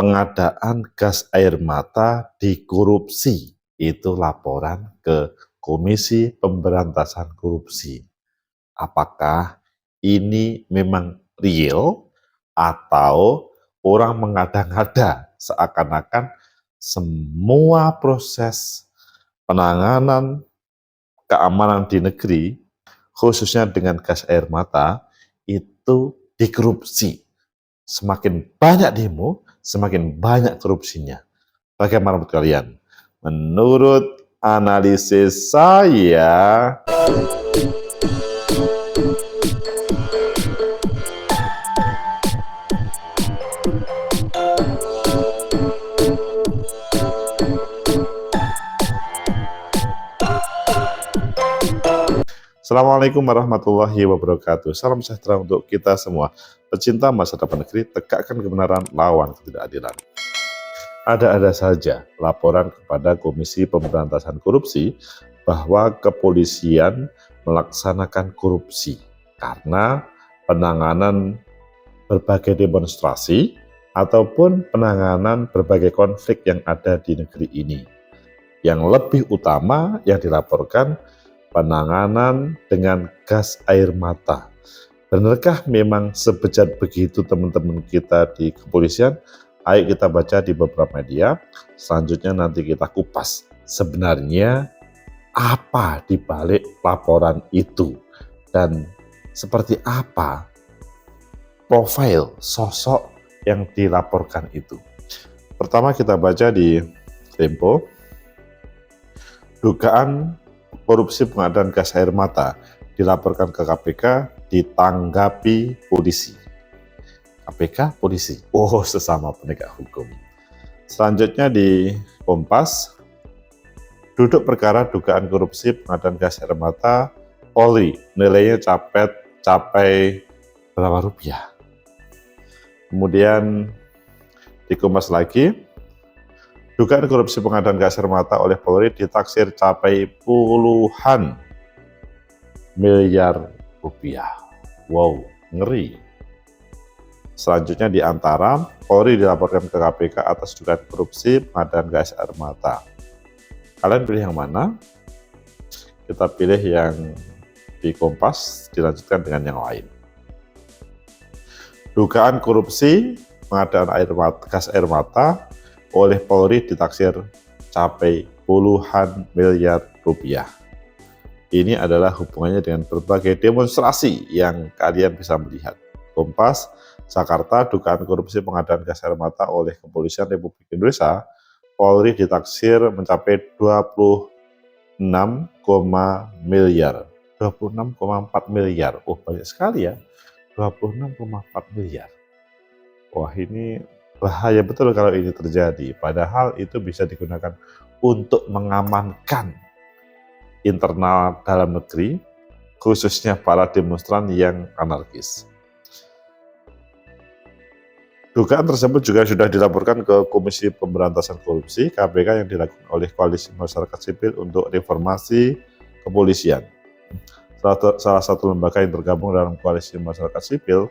pengadaan gas air mata dikorupsi. Itu laporan ke Komisi Pemberantasan Korupsi. Apakah ini memang real atau orang mengada-ngada seakan-akan semua proses penanganan keamanan di negeri, khususnya dengan gas air mata, itu dikorupsi. Semakin banyak demo, semakin banyak korupsinya. Bagaimana menurut kalian? Menurut analisis saya, Assalamualaikum warahmatullahi wabarakatuh. Salam sejahtera untuk kita semua. Pecinta masa depan negeri, tegakkan kebenaran, lawan ketidakadilan. Ada-ada saja laporan kepada Komisi Pemberantasan Korupsi bahwa kepolisian melaksanakan korupsi karena penanganan berbagai demonstrasi ataupun penanganan berbagai konflik yang ada di negeri ini. Yang lebih utama yang dilaporkan penanganan dengan gas air mata. Benarkah memang sebejat begitu teman-teman kita di kepolisian? Ayo kita baca di beberapa media, selanjutnya nanti kita kupas. Sebenarnya apa di balik laporan itu? Dan seperti apa profil sosok yang dilaporkan itu? Pertama kita baca di Tempo, dugaan korupsi pengadaan gas air mata dilaporkan ke KPK ditanggapi polisi. KPK, polisi. Oh, sesama penegak hukum. Selanjutnya di Kompas, duduk perkara dugaan korupsi pengadaan gas air mata Polri, nilainya capai berapa rupiah. Kemudian di Kompas lagi, dugaan korupsi pengadaan gas air mata oleh Polri ditaksir capai puluhan miliar rupiah. Wow, ngeri. Selanjutnya di Antara, Polri dilaporkan ke KPK atas dugaan korupsi pengadaan gas air mata. Kalian pilih yang mana? Kita pilih yang di Kompas, dilanjutkan dengan yang lain. Dugaan korupsi pengadaan gas air mata oleh Polri ditaksir capai puluhan miliar rupiah. Ini adalah hubungannya dengan berbagai demonstrasi yang kalian bisa melihat. Kompas, Jakarta, dugaan korupsi pengadaan gas air mata oleh Kepolisian Republik Indonesia, Polri ditaksir mencapai 26,4 miliar. Oh, banyak sekali ya, 26,4 miliar. Wah, ini bahaya betul kalau ini terjadi, padahal itu bisa digunakan untuk mengamankan internal dalam negeri, khususnya para demonstran yang anarkis. Dugaan tersebut juga sudah dilaporkan ke Komisi Pemberantasan Korupsi (KPK) yang dilakukan oleh Koalisi Masyarakat Sipil untuk Reformasi Kepolisian. Salah satu lembaga yang tergabung dalam Koalisi Masyarakat Sipil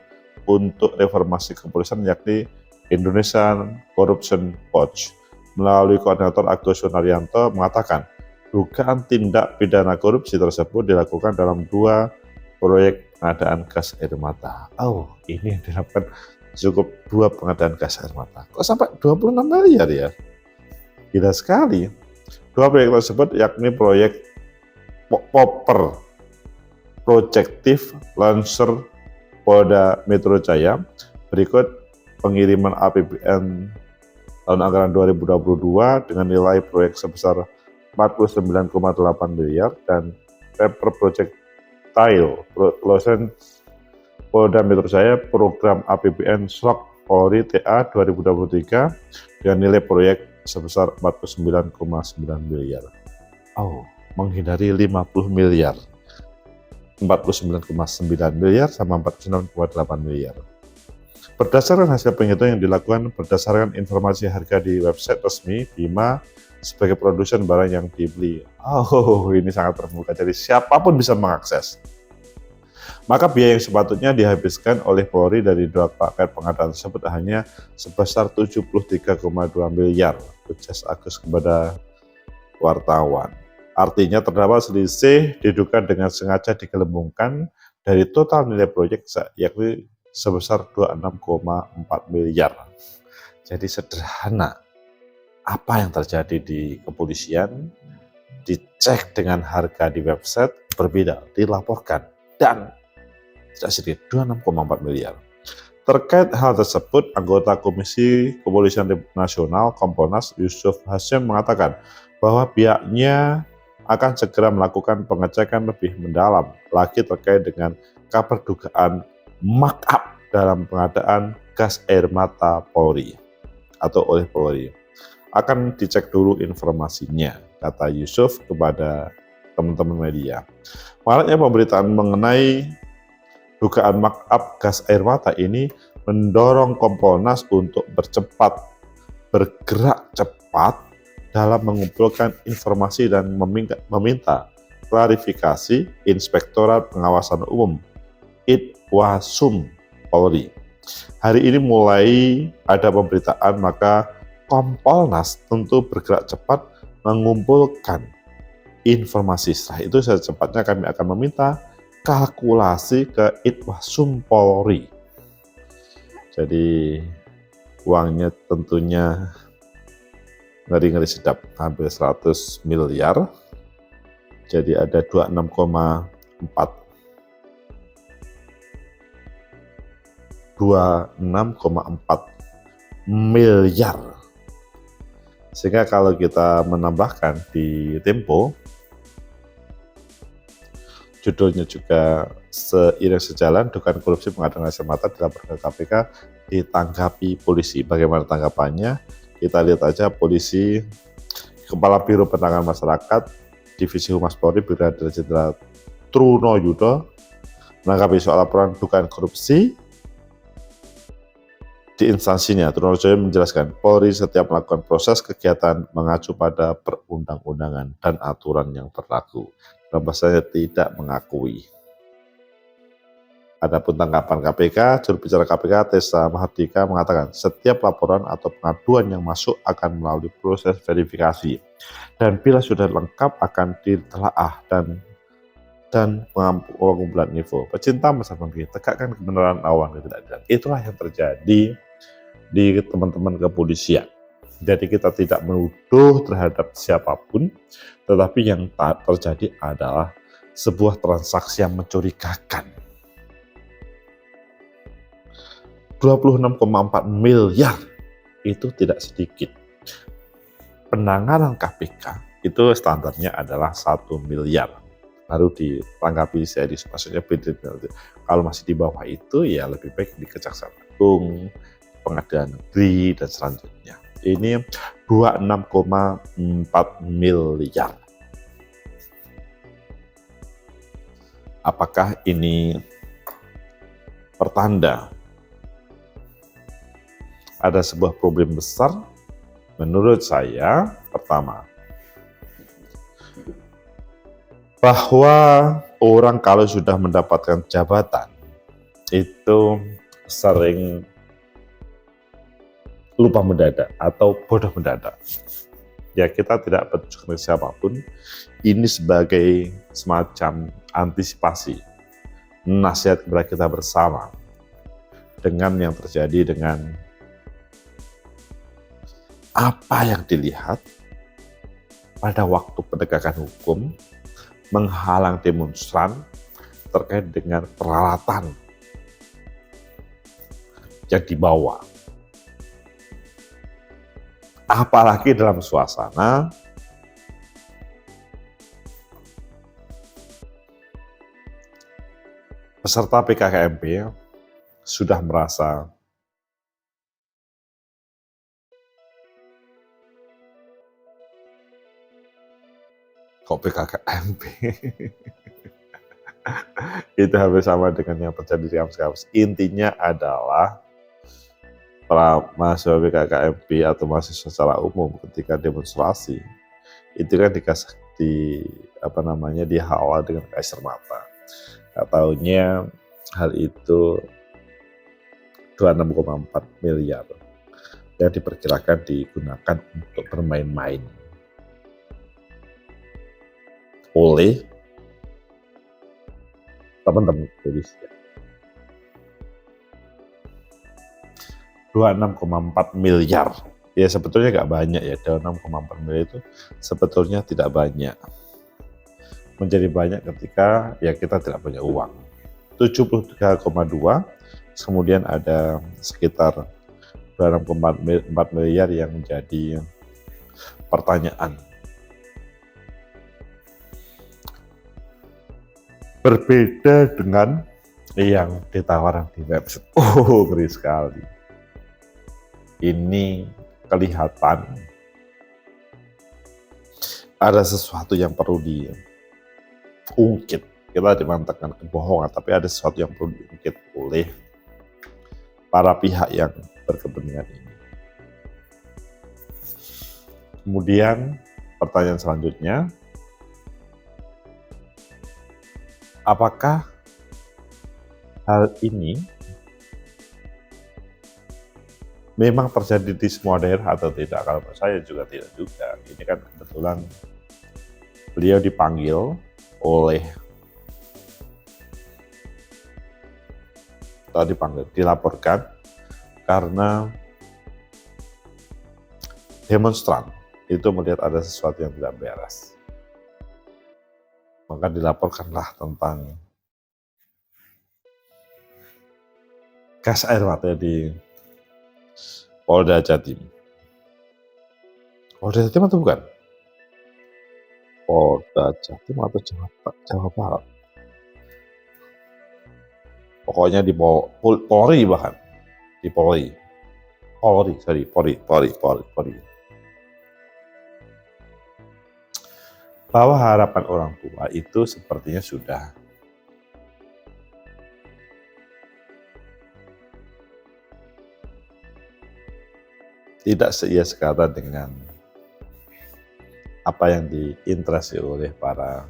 untuk Reformasi Kepolisian yakni Indonesian Corruption Watch melalui koordinator Agus Sunaryanto mengatakan dugaan tindak pidana korupsi tersebut dilakukan dalam 2 proyek pengadaan gas air mata. Oh, ini yang dilakukan cukup 2 pengadaan gas air mata. Kok sampai 26 miliar ya? Gila sekali. 2 proyek tersebut yakni proyek Popper Projective Launcher Polda Metro Jaya, berikut pengiriman APBN tahun anggaran 2022 dengan nilai proyek sebesar 49,8 miliar dan Paper Projectile Launcher Polda Metro Jaya program APBN SLOK Polri TA 2023 dengan nilai proyek sebesar 49,9 miliar. Oh, menghindari 50 miliar. 49,9 miliar sama 49,8 miliar. Berdasarkan hasil penghitungan yang dilakukan berdasarkan informasi harga di website resmi Bima sebagai produsen barang yang dibeli. Oh, ini sangat terbuka, jadi siapapun bisa mengakses. Maka biaya yang sepatutnya dihabiskan oleh Polri dari dua paket pengadaan tersebut hanya sebesar 73,2 miliar, ujar Agus kepada wartawan. Artinya terdapat selisih diduga dengan sengaja digelembungkan dari total nilai proyek yakni sebesar 26,4 miliar. Jadi sederhana, apa yang terjadi di kepolisian dicek dengan harga di website berbeda, dilaporkan, dan tidak sedikit 26,4 miliar. Terkait hal tersebut, anggota Komisi Kepolisian Nasional Kompolnas Yusuf Hasyim mengatakan bahwa pihaknya akan segera melakukan pengecekan lebih mendalam lagi terkait dengan kabar dugaan markup dalam pengadaan gas air mata Polri atau oleh Polri. Akan dicek dulu informasinya, kata Yusuf kepada teman-teman media. Maraknya pemberitaan mengenai dugaan markup gas air mata ini mendorong Kompolnas untuk bergerak cepat dalam mengumpulkan informasi dan meminta klarifikasi Inspektorat Pengawasan Umum Itwasum Polri. Hari ini mulai ada pemberitaan, maka Kompolnas tentu bergerak cepat mengumpulkan informasi. Setelah itu secepatnya kami akan meminta kalkulasi ke Itwasum Polri. Jadi uangnya tentunya ngeri-ngeri sedap, hampir 100 miliar. Jadi ada 26,4 miliar. Sehingga kalau kita menambahkan di Tempo, judulnya juga seiring sejalan dugaan korupsi pengadaan gas air mata dilaporkan ke KPK ditanggapi polisi. Bagaimana tanggapannya? Kita lihat aja. Polisi, Kepala Biro Penanganan Masyarakat Divisi Humas Polri Brigadir Jenderal Truno Yudo menanggapi soal laporan dugaan korupsi di instansinya. Truno Yudo menjelaskan, Polri setiap melakukan proses kegiatan mengacu pada perundang-undangan dan aturan yang berlaku. Dalam bahasanya tidak mengakui. Adapun tanggapan KPK, juru bicara KPK Tessa Mahardika mengatakan setiap laporan atau pengaduan yang masuk akan melalui proses verifikasi dan bila sudah lengkap akan ditelaah dan pengumpulan info. Pecinta masyarakat tegakkan kebenaran, lawan ketidakadilan. Itulah yang terjadi di teman-teman kepolisian. Jadi kita tidak menuduh terhadap siapapun, tetapi yang terjadi adalah sebuah transaksi yang mencurigakan. 26,4 miliar itu tidak sedikit. Penanganan KPK itu standarnya adalah 1 miliar. Baru ditanggapi serius, maksudnya beda. Kalau masih di bawah itu ya lebih baik di Kejaksaan Agung, Pengadilan Negeri dan selanjutnya. Ini 26,4 miliar. Apakah ini pertanda ada sebuah problem besar? Menurut saya, pertama, bahwa orang kalau sudah mendapatkan jabatan itu sering lupa mendadak atau bodoh mendadak. Ya, kita tidak bertujuan ke siapapun. Ini sebagai semacam antisipasi, nasihat kepada kita bersama dengan yang terjadi dengan apa yang dilihat pada waktu penegakan hukum menghalang demonstran terkait dengan peralatan yang dibawa. Apalagi dalam suasana peserta PKKMB sudah merasa kok PKKMB itu hampir sama dengan yang terjadi di kampus-kampus. Intinya adalah para mahasiswa PKKMB atau mahasiswa secara umum ketika demonstrasi itu kan dihalau dengan gas air mata. Nggak taunya Hal itu 26,4 miliar yang diperkirakan digunakan untuk bermain-main oleh teman-teman kepolisian. 26,4 miliar. Ya sebetulnya nggak banyak ya, 26,4 miliar itu sebetulnya tidak banyak. Menjadi banyak ketika ya kita tidak punya uang. 73,2, kemudian ada sekitar 26,4 miliar yang menjadi pertanyaan. Berbeda dengan yang ditawarkan di website. Oh, ngeri sekali. Ini kelihatan ada sesuatu yang perlu diungkit. Kita dimantapkan kebohongan, tapi ada sesuatu yang perlu diungkit oleh para pihak yang berkepentingan ini. Kemudian pertanyaan selanjutnya, apakah hal ini memang terjadi di semua daerah atau tidak? Kalau saya juga tidak juga. Ini kan kebetulan beliau dipanggil oleh dilaporkan karena demonstran itu melihat ada sesuatu yang tidak beres. Maka dilaporkanlah tentang gas air mata di Polda Jatim. Polda Jatim atau bukan? Polda Jatim atau Jawa Barat? Pokoknya di Polri bahkan. Di Polri. Bahwa harapan orang tua itu sepertinya sudah tidak seia sekata dengan apa yang diinterasi oleh para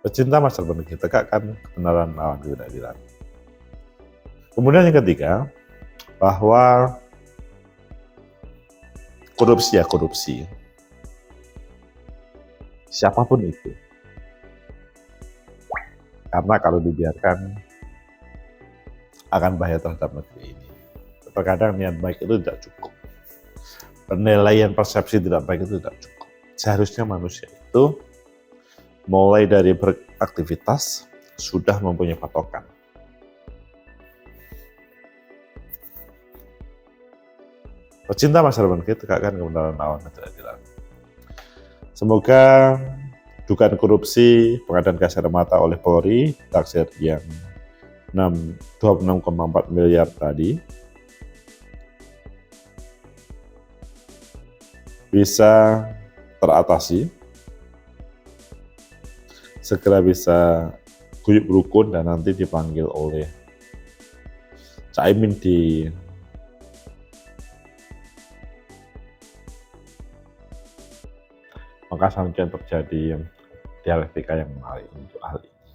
pecinta masa depan kita, tegakkan kebenaran lawan ketidakadilan. Kemudian yang ketiga, bahwa korupsi siapapun itu, karena kalau dibiarkan akan bahaya terhadap negeri ini. Terkadang niat baik itu tidak cukup, penilaian persepsi tidak baik itu tidak cukup. Seharusnya manusia itu mulai dari beraktivitas sudah mempunyai patokan. Pecinta masa depan kita, tegakkan kebenaran lawan ketidakadilan. Semoga dugaan korupsi pengadaan gas air mata oleh Polri, taksir yang 26,4 miliar tadi bisa teratasi, segera bisa guyub rukun dan nanti dipanggil oleh Caimin di maka selanjutnya terjadi dialektika yang menarik untuk hal ini.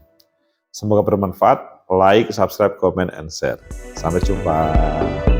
Semoga bermanfaat. Like, subscribe, comment, and share. Sampai jumpa.